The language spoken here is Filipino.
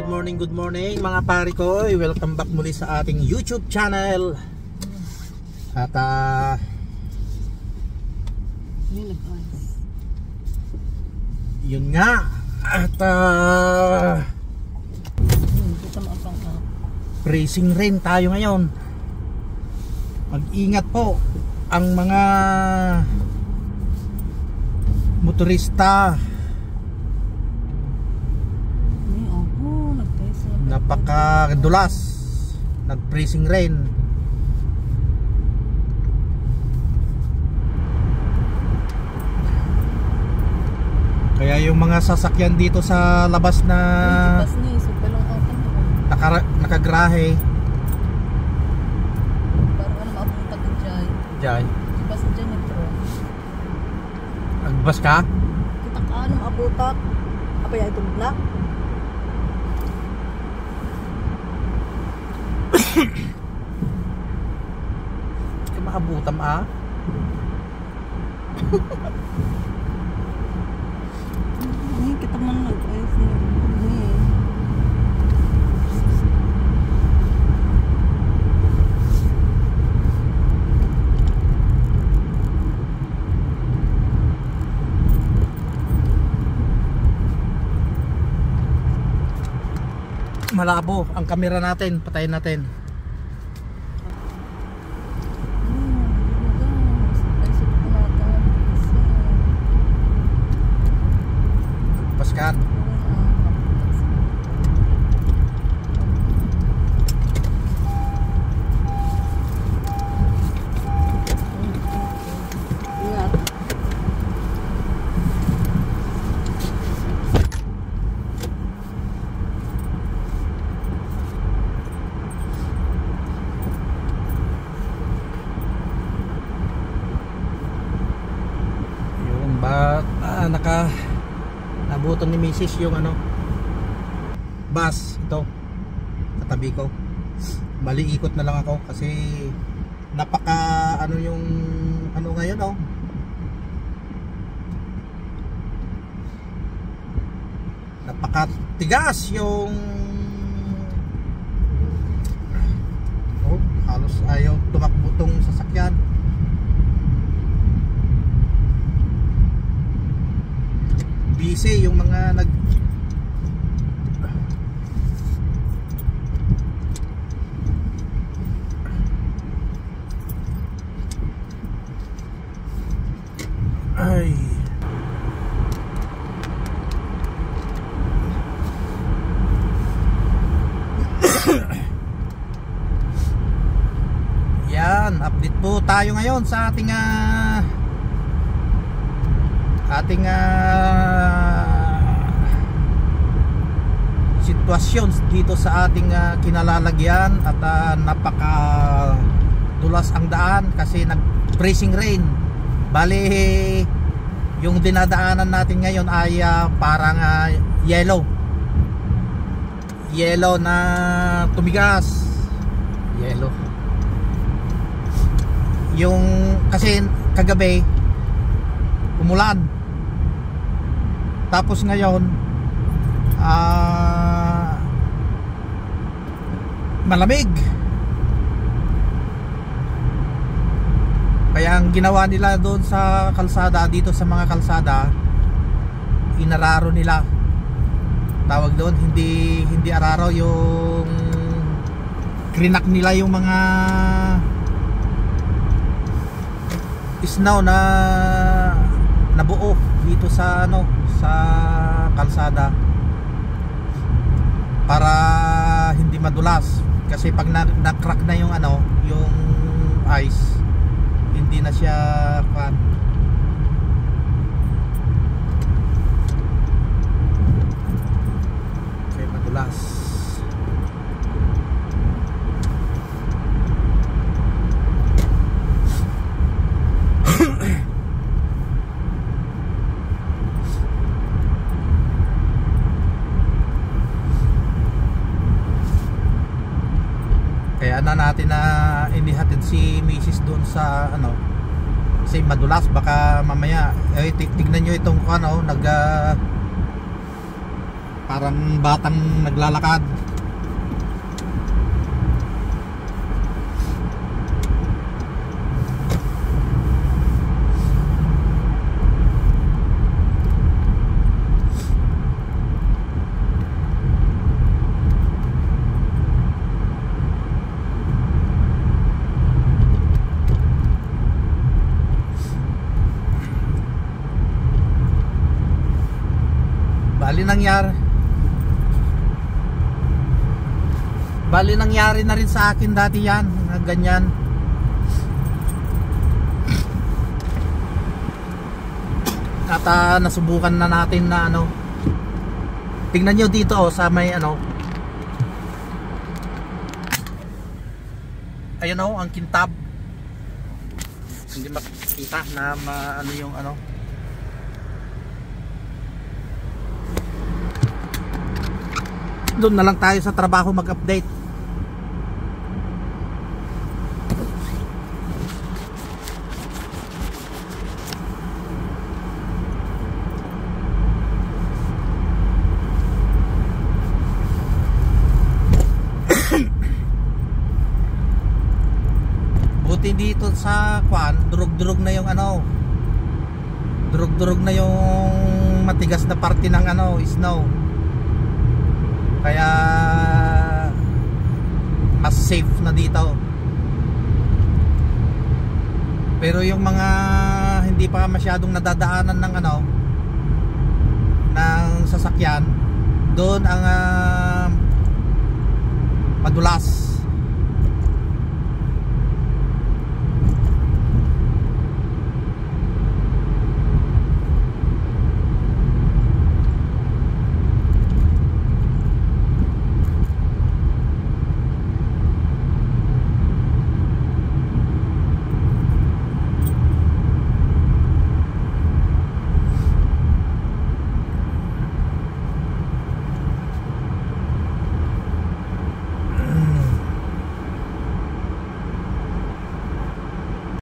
good morning mga pari ko. Welcome back muli sa ating YouTube channel. At yun nga. At freezing rain tayo ngayon. Mag-ingat po ang mga motorista. Napakadulas, nag-freezing rain. Kaya yung mga sasakyan dito sa labas na nakagrahe, parang ano maabutan ka dyan. Jai. Bas dyan metro. Nagbas ka? Kita ka ano maabutan. Apa ya itong black? Ka maabutan Ini kita man nag-ayos na. Malabo ang kamera natin, patayin natin. Paskan. Nabutan ni Mrs. yung ano bus ito katabi ko. Bali ikot na lang ako kasi napaka ano yung ano ngayon napakatigas yung halos ayaw tumakbo tong sasakyan. Busy yung mga ay yan, update po tayo ngayon sa ating sitwasyon dito sa ating kinalalagyan. At napaka dulas ang daan kasi nag-freezing rain. Bali yung dinadaanan natin ngayon ay parang yellow na tumigas. Yellow yung kasi kagabi umulan, tapos ngayon malamig. Kaya ang ginawa nila doon sa kalsada, dito sa mga kalsada, inararo nila, tawag doon, hindi araro, yung krinak nila yung mga snow na nabuo dito sa sa kalsada para hindi madulas. Kasi pag na-crack na yung yung ice, hindi na siya kaya madulas. Kaya natin na inihatid si Mrs. doon sa kasi madulas, baka mamaya tignan nyo itong parang batang naglalakad. Bali nangyari na rin sa akin dati yan, ganyan. At nasubukan na natin na ano. Tingnan nyo dito sa may ano. Ayun ang kintab. Hindi makikita na ano yung ano. Doon na lang tayo sa trabaho mag-update. Buti dito sa kwan, durug-durug na yung ano. Durug-durug na yung matigas na parte ng ano, snow. Kaya mas safe na dito. Pero yung mga hindi pa masyadong nadadaanan ng ano, ng sasakyan, doon ang madulas.